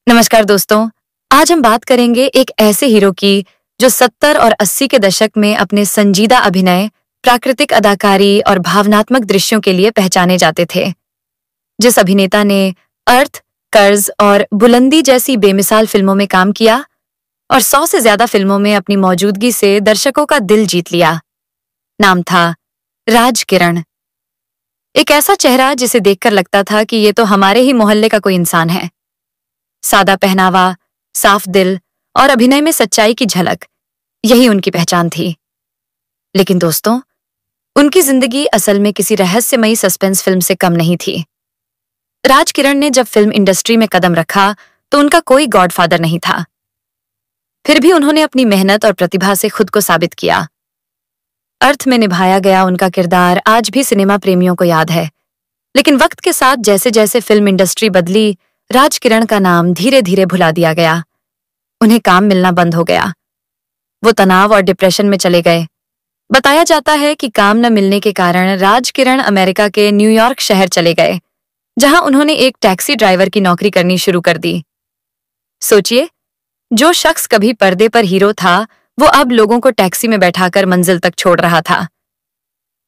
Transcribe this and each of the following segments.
नमस्कार दोस्तों। आज हम बात करेंगे एक ऐसे हीरो की जो 70 और 80 के दशक में अपने संजीदा अभिनय, प्राकृतिक अदाकारी और भावनात्मक दृश्यों के लिए पहचाने जाते थे। जिस अभिनेता ने अर्थ, कर्ज और बुलंदी जैसी बेमिसाल फिल्मों में काम किया और 100 से ज्यादा फिल्मों में अपनी मौजूदगी से दर्शकों का दिल जीत लिया, नाम था राज किरण। एक ऐसा चेहरा जिसे देखकर लगता था कि ये तो हमारे ही मोहल्ले का कोई इंसान है। सादा पहनावा, साफ दिल और अभिनय में सच्चाई की झलक, यही उनकी पहचान थी। लेकिन दोस्तों, उनकी जिंदगी असल में किसी रहस्यमयी सस्पेंस फिल्म से कम नहीं थी। राज किरण ने जब फिल्म इंडस्ट्री में कदम रखा तो उनका कोई गॉडफादर नहीं था। फिर भी उन्होंने अपनी मेहनत और प्रतिभा से खुद को साबित किया। अर्थ में निभाया गया उनका किरदार आज भी सिनेमा प्रेमियों को याद है। लेकिन वक्त के साथ जैसे जैसे फिल्म इंडस्ट्री बदली, राज किरण का नाम धीरे धीरे भुला दिया गया। उन्हें काम मिलना बंद हो गया। वो तनाव और डिप्रेशन में चले गए। बताया जाता है कि काम न मिलने के कारण राज किरण अमेरिका के न्यूयॉर्क शहर चले गए, जहां उन्होंने एक टैक्सी ड्राइवर की नौकरी करनी शुरू कर दी। सोचिए, जो शख्स कभी पर्दे पर हीरो था, वो अब लोगों को टैक्सी में बैठाकर मंजिल तक छोड़ रहा था।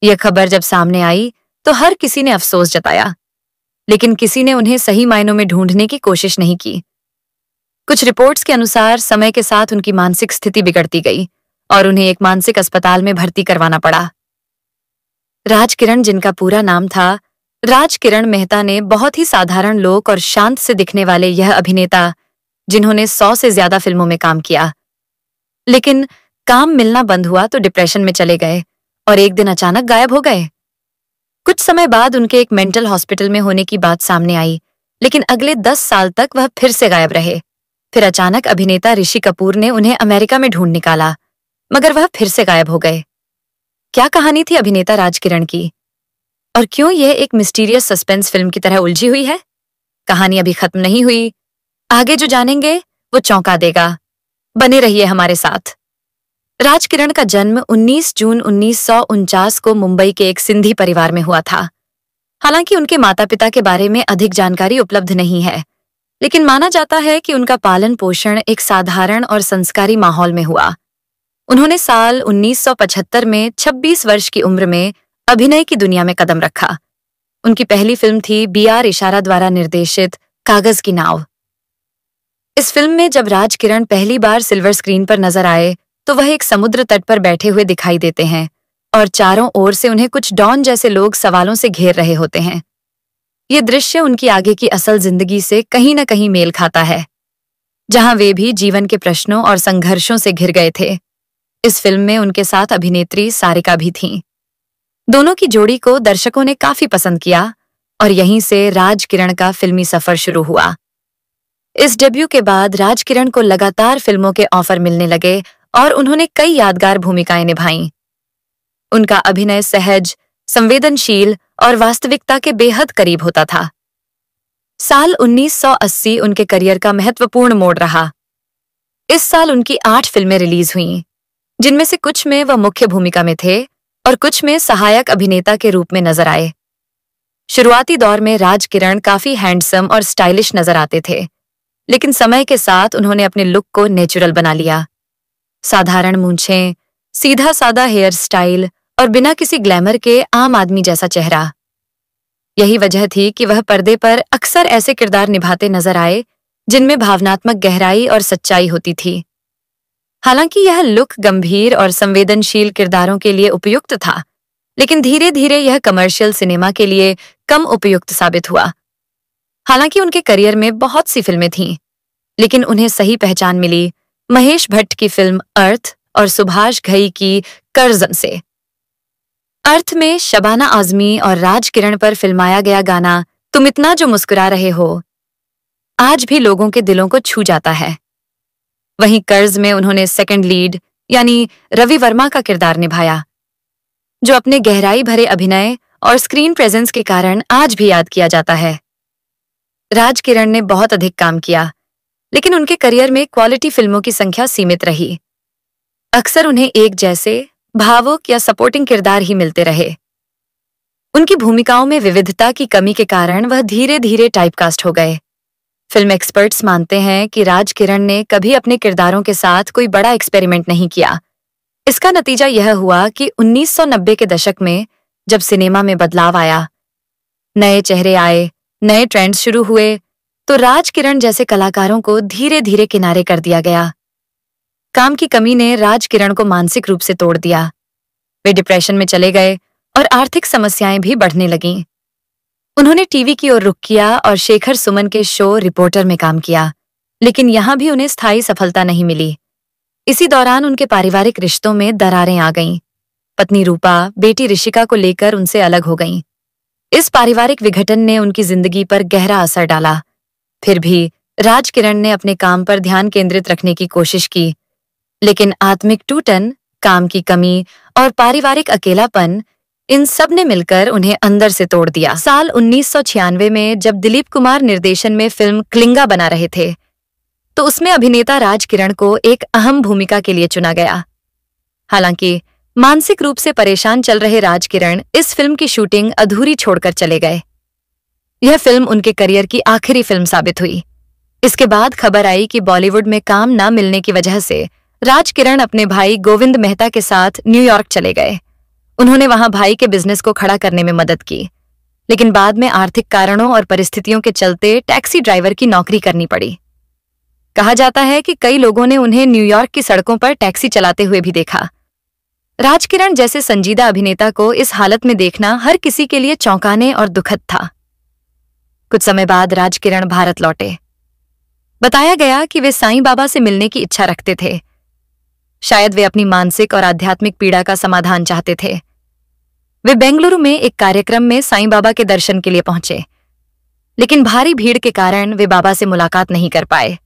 यह खबर जब सामने आई तो हर किसी ने अफसोस जताया, लेकिन किसी ने उन्हें सही मायनों में ढूंढने की कोशिश नहीं की। कुछ रिपोर्ट्स के अनुसार समय के साथ उनकी मानसिक स्थिति बिगड़ती गई और उन्हें एक मानसिक अस्पताल में भर्ती करवाना पड़ा। राज किरण, जिनका पूरा नाम था राज किरण मेहता, ने बहुत ही साधारण लोग और शांत से दिखने वाले यह अभिनेता, जिन्होंने 100 से ज्यादा फिल्मों में काम किया, लेकिन काम मिलना बंद हुआ तो डिप्रेशन में चले गए और एक दिन अचानक गायब हो गए। कुछ समय बाद उनके एक मेंटल हॉस्पिटल में होने की बात सामने आई, लेकिन अगले 10 साल तक वह फिर से गायब रहे। फिर अचानक अभिनेता ऋषि कपूर ने उन्हें अमेरिका में ढूंढ निकाला, मगर वह फिर से गायब हो गए। क्या कहानी थी अभिनेता राज किरण की, और क्यों यह एक मिस्टीरियस सस्पेंस फिल्म की तरह उलझी हुई है? कहानी अभी खत्म नहीं हुई। आगे जो जानेंगे वो चौंका देगा। बने रहिए हमारे साथ। राज किरण का जन्म 19 जून 1949 को मुंबई के एक सिंधी परिवार में हुआ था। हालांकि उनके माता पिता के बारे में अधिक जानकारी उपलब्ध नहीं है, लेकिन माना जाता है कि उनका पालन पोषण एक साधारण और संस्कारी माहौल में हुआ। उन्होंने साल 1975 में 26 वर्ष की उम्र में अभिनय की दुनिया में कदम रखा। उनकी पहली फिल्म थी B.R. इशारा द्वारा निर्देशित कागज की नाव। इस फिल्म में जब राज किरण पहली बार सिल्वर स्क्रीन पर नजर आए तो वह एक समुद्र तट पर बैठे हुए दिखाई देते हैं और चारों ओर से उन्हें कुछ डॉन जैसे लोग सवालों से घेर रहे होते हैं। ये दृश्य उनकी आगे की असल जिंदगी से कहीं न कहीं मेल खाता है, जहां वे भी जीवन के प्रश्नों और संघर्षों से घिर गए थे। इस फिल्म में उनके साथ अभिनेत्री सारिका भी थीं। दोनों की जोड़ी को दर्शकों ने काफी पसंद किया और यहीं से राज किरण का फिल्मी सफर शुरू हुआ। इस डेब्यू के बाद राज किरण को लगातार फिल्मों के ऑफर मिलने लगे और उन्होंने कई यादगार भूमिकाएं निभाईं। उनका अभिनय सहज, संवेदनशील और वास्तविकता के बेहद करीब होता था। साल 1980 उनके करियर का महत्वपूर्ण मोड़ रहा। इस साल उनकी 8 फिल्में रिलीज हुईं, जिनमें से कुछ में वह मुख्य भूमिका में थे और कुछ में सहायक अभिनेता के रूप में नजर आए। शुरुआती दौर में राज किरण काफी हैंडसम और स्टाइलिश नजर आते थे, लेकिन समय के साथ उन्होंने अपने लुक को नेचुरल बना लिया। साधारण मूंछें, सीधा सादा हेयर स्टाइल और बिना किसी ग्लैमर के आम आदमी जैसा चेहरा। यही वजह थी कि वह पर्दे पर अक्सर ऐसे किरदार निभाते नजर आए जिनमें भावनात्मक गहराई और सच्चाई होती थी। हालांकि यह लुक गंभीर और संवेदनशील किरदारों के लिए उपयुक्त था, लेकिन धीरे धीरे यह कमर्शियल सिनेमा के लिए कम उपयुक्त साबित हुआ। हालांकि उनके करियर में बहुत सी फिल्में थीं, लेकिन उन्हें सही पहचान मिली महेश भट्ट की फिल्म अर्थ और सुभाष घई की कर्जन से। अर्थ में शबाना आजमी और राज किरण पर फिल्माया गया गाना तुम इतना जो मुस्कुरा रहे हो आज भी लोगों के दिलों को छू जाता है। वहीं कर्ज में उन्होंने सेकंड लीड यानी रवि वर्मा का किरदार निभाया, जो अपने गहराई भरे अभिनय और स्क्रीन प्रेजेंस के कारण आज भी याद किया जाता है। राज किरण ने बहुत अधिक काम किया, लेकिन उनके करियर में क्वालिटी फिल्मों की संख्या सीमित रही। अक्सर उन्हें एक जैसे भावुक या सपोर्टिंग किरदार ही मिलते रहे। उनकी भूमिकाओं में विविधता की कमी के कारण वह धीरे धीरे टाइपकास्ट हो गए। फिल्म एक्सपर्ट्स मानते हैं कि राज किरण ने कभी अपने किरदारों के साथ कोई बड़ा एक्सपेरिमेंट नहीं किया। इसका नतीजा यह हुआ कि 1990 के दशक में जब सिनेमा में बदलाव आया, नए चेहरे आए, नए ट्रेंड्स शुरू हुए, तो राज किरण जैसे कलाकारों को धीरे धीरे किनारे कर दिया गया। काम की कमी ने राज किरण को मानसिक रूप से तोड़ दिया। वे डिप्रेशन में चले गए और आर्थिक समस्याएं भी बढ़ने लगीं। उन्होंने टीवी की ओर रुख किया और शेखर सुमन के शो रिपोर्टर में काम किया, लेकिन यहां भी उन्हें स्थायी सफलता नहीं मिली। इसी दौरान उनके पारिवारिक रिश्तों में दरारें आ गईं। पत्नी रूपा बेटी ऋषिका को लेकर उनसे अलग हो गईं। इस पारिवारिक विघटन ने उनकी जिंदगी पर गहरा असर डाला। फिर भी राज किरण ने अपने काम पर ध्यान केंद्रित रखने की कोशिश की, लेकिन आत्मिक टूटन, काम की कमी और पारिवारिक अकेलापन, इन सब ने मिलकर उन्हें अंदर से तोड़ दिया। साल 1996 में जब दिलीप कुमार निर्देशन में फिल्म क्लिंगा बना रहे थे, तो उसमें अभिनेता राज किरण को एक अहम भूमिका के लिए चुना गया। हालांकि मानसिक रूप से परेशान चल रहे राज किरण इस फिल्म की शूटिंग अधूरी छोड़कर चले गए। यह फिल्म उनके करियर की आखिरी फिल्म साबित हुई। इसके बाद खबर आई कि बॉलीवुड में काम न मिलने की वजह से राज किरण अपने भाई गोविंद मेहता के साथ न्यूयॉर्क चले गए। उन्होंने वहां भाई के बिजनेस को खड़ा करने में मदद की, लेकिन बाद में आर्थिक कारणों और परिस्थितियों के चलते टैक्सी ड्राइवर की नौकरी करनी पड़ी। कहा जाता है कि कई लोगों ने उन्हें न्यूयॉर्क की सड़कों पर टैक्सी चलाते हुए भी देखा। राज किरण जैसे संजीदा अभिनेता को इस हालत में देखना हर किसी के लिए चौंकाने और दुखद था। कुछ समय बाद राज किरण भारत लौटे। बताया गया कि वे साईं बाबा से मिलने की इच्छा रखते थे। शायद वे अपनी मानसिक और आध्यात्मिक पीड़ा का समाधान चाहते थे। वे बेंगलुरु में एक कार्यक्रम में साईं बाबा के दर्शन के लिए पहुंचे, लेकिन भारी भीड़ के कारण वे बाबा से मुलाकात नहीं कर पाए।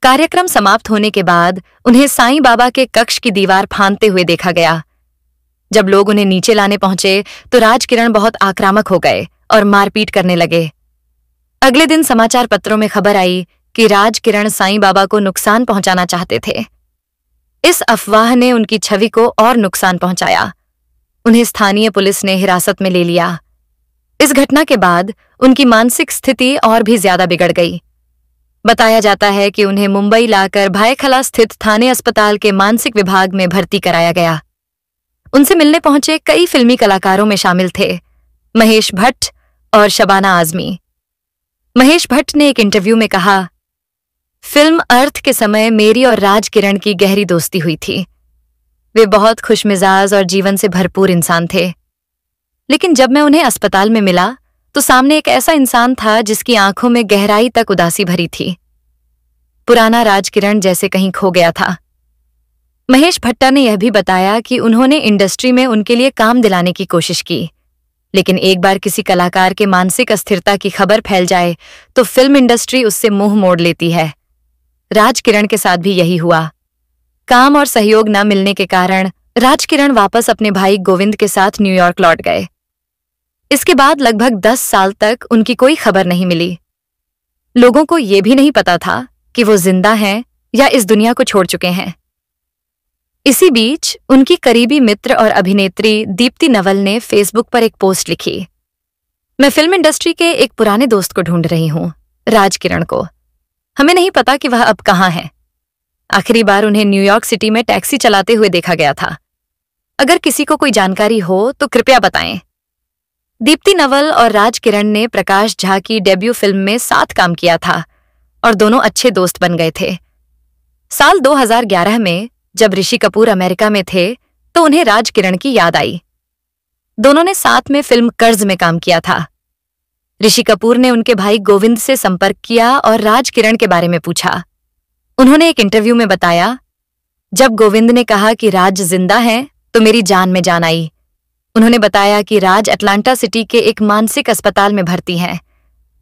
कार्यक्रम समाप्त होने के बाद उन्हें साईं बाबा के कक्ष की दीवार फांदते हुए देखा गया। जब लोग उन्हें नीचे लाने पहुंचे तो राज किरण बहुत आक्रामक हो गए और मारपीट करने लगे। अगले दिन समाचार पत्रों में खबर आई कि राज किरण साईं बाबा को नुकसान पहुंचाना चाहते थे। इस अफवाह ने उनकी छवि को और नुकसान पहुंचाया। उन्हें स्थानीय पुलिस ने हिरासत में ले लिया। इस घटना के बाद उनकी मानसिक स्थिति और भी ज्यादा बिगड़ गई। बताया जाता है कि उन्हें मुंबई लाकर भायखला स्थित थाने अस्पताल के मानसिक विभाग में भर्ती कराया गया। उनसे मिलने पहुंचे कई फिल्मी कलाकारों में शामिल थे महेश भट्ट और शबाना आजमी। महेश भट्ट ने एक इंटरव्यू में कहा, फिल्म अर्थ के समय मेरी और राज किरण की गहरी दोस्ती हुई थी। वे बहुत खुशमिजाज और जीवन से भरपूर इंसान थे, लेकिन जब मैं उन्हें अस्पताल में मिला तो सामने एक ऐसा इंसान था जिसकी आंखों में गहराई तक उदासी भरी थी। पुराना राज किरण जैसे कहीं खो गया था। महेश भट्टा ने यह भी बताया कि उन्होंने इंडस्ट्री में उनके लिए काम दिलाने की कोशिश की, लेकिन एक बार किसी कलाकार के मानसिक अस्थिरता की खबर फैल जाए तो फिल्म इंडस्ट्री उससे मुंह मोड़ लेती है। राज किरण के साथ भी यही हुआ। काम और सहयोग न मिलने के कारण राज किरण वापस अपने भाई गोविंद के साथ न्यूयॉर्क लौट गए। इसके बाद लगभग 10 साल तक उनकी कोई खबर नहीं मिली। लोगों को यह भी नहीं पता था कि वो जिंदा हैं या इस दुनिया को छोड़ चुके हैं। इसी बीच उनकी करीबी मित्र और अभिनेत्री दीप्ति नवल ने फेसबुक पर एक पोस्ट लिखी, मैं फिल्म इंडस्ट्री के एक पुराने दोस्त को ढूंढ रही हूं, राज किरण को। हमें नहीं पता कि वह अब कहाँ है। आखिरी बार उन्हें न्यूयॉर्क सिटी में टैक्सी चलाते हुए देखा गया था। अगर किसी को कोई जानकारी हो तो कृपया बताएं। दीप्ति नवल और राज किरण ने प्रकाश झा की डेब्यू फिल्म में साथ काम किया था और दोनों अच्छे दोस्त बन गए थे। साल 2011 में जब ऋषि कपूर अमेरिका में थे तो उन्हें राज किरण की याद आई। दोनों ने साथ में फिल्म कर्ज में काम किया था। ऋषि कपूर ने उनके भाई गोविंद से संपर्क किया और राज किरण के बारे में पूछा। उन्होंने एक इंटरव्यू में बताया, जब गोविंद ने कहा कि राज जिंदा हैं तो मेरी जान में जान आई। उन्होंने बताया कि राज अटलांटा सिटी के एक मानसिक अस्पताल में भर्ती हैं,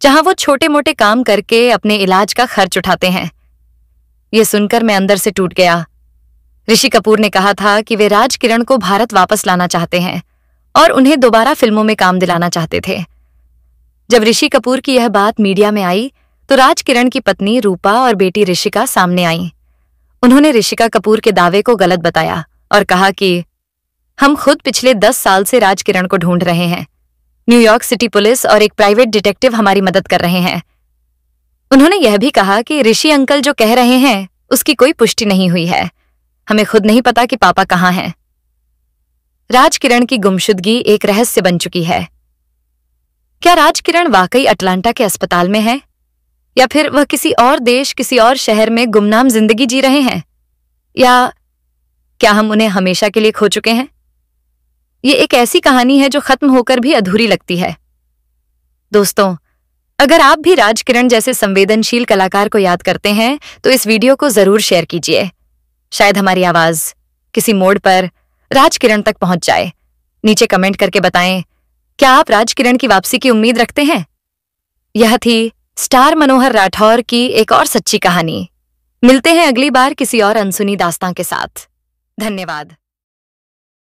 जहां वो छोटे मोटे काम करके अपने इलाज का खर्च उठाते हैं। ये सुनकर मैं अंदर से टूट गया। ऋषि कपूर ने कहा था कि वे राज किरण को भारत वापस लाना चाहते हैं और उन्हें दोबारा फिल्मों में काम दिलाना चाहते थे। जब ऋषि कपूर की यह बात मीडिया में आई तो राज किरण की पत्नी रूपा और बेटी ऋषिका सामने आईं। उन्होंने ऋषिका कपूर के दावे को गलत बताया और कहा कि हम खुद पिछले 10 साल से राज किरण को ढूंढ रहे हैं। न्यूयॉर्क सिटी पुलिस और एक प्राइवेट डिटेक्टिव हमारी मदद कर रहे हैं। उन्होंने यह भी कहा कि ऋषि अंकल जो कह रहे हैं उसकी कोई पुष्टि नहीं हुई है। हमें खुद नहीं पता कि पापा कहाँ हैं। राजकिरण की गुमशुदगी एक रहस्य बन चुकी है। क्या राजकिरण वाकई अटलांटा के अस्पताल में है, या फिर वह किसी और देश, किसी और शहर में गुमनाम जिंदगी जी रहे हैं, या क्या हम उन्हें हमेशा के लिए खो चुके हैं? ये एक ऐसी कहानी है जो खत्म होकर भी अधूरी लगती है। दोस्तों, अगर आप भी राजकिरण जैसे संवेदनशील कलाकार को याद करते हैं तो इस वीडियो को जरूर शेयर कीजिए। शायद हमारी आवाज किसी मोड़ पर राजकिरण तक पहुंच जाए। नीचे कमेंट करके बताएं, क्या आप राजकिरण की वापसी की उम्मीद रखते हैं? यह थी स्टार मनोहर राठौर की एक और सच्ची कहानी। मिलते हैं अगली बार किसी और अनसुनी दास्तां के साथ। धन्यवाद।